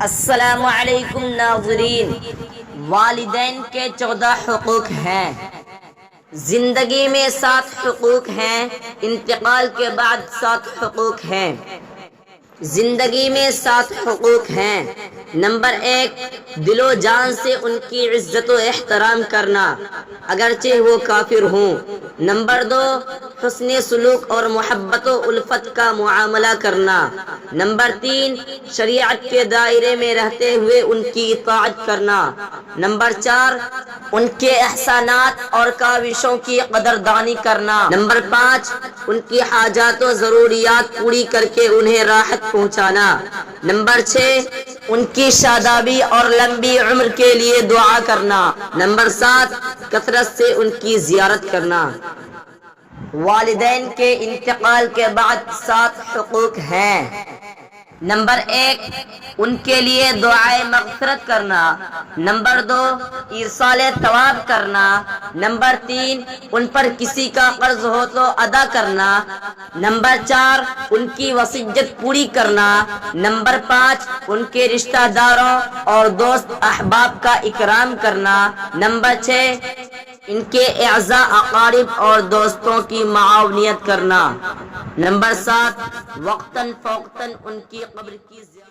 السلام علیکم ناظرین، والدین کے 14 حقوق ہیں۔ زندگی میں 7 حقوق ہیں، انتقال کے بعد 7 حقوق ہیں۔ زندگی میں 7 حقوق ہیں۔ نمبر 1، دل و جان سے ان کی عزت و احترام کرنا اگرچہ وہ کافر ہوں۔ نمبر 2، حسن سلوک اور محبت و الفت کا معاملہ کرنا۔ نمبر 3، شریعت کے دائرے میں رہتے ہوئے ان کی اطاعت کرنا۔ نمبر 4، ان کے احسانات اور کاوشوں کی قدردانی کرنا۔ نمبر 5، ان کی حاجات و ضروریات پوری کر کے انہیں راحت پہنچانا۔ نمبر 6، ان کی شادابی اور لمبی عمر کے لیے دعا کرنا۔ نمبر 7، کثرت سے ان کی زیارت کرنا۔ والدین کے انتقال کے بعد 7 حقوق ہیں۔ نمبر 1، ان کے لیے دعائے مغفرت کرنا۔ نمبر 2، ایصال ثواب کرنا۔ نمبر 3، ان پر کسی کا قرض ہو تو ادا کرنا۔ نمبر 4، ان کی وصیت پوری کرنا۔ نمبر 5، ان کے رشتہ داروں اور دوست احباب کا اکرام کرنا۔ نمبر 6، ان کے اعزاء اقارب اور دوستوں کی معاونیت کرنا۔ نمبر 7، وقتاً فوقتاً ان کی قبر کی زیارت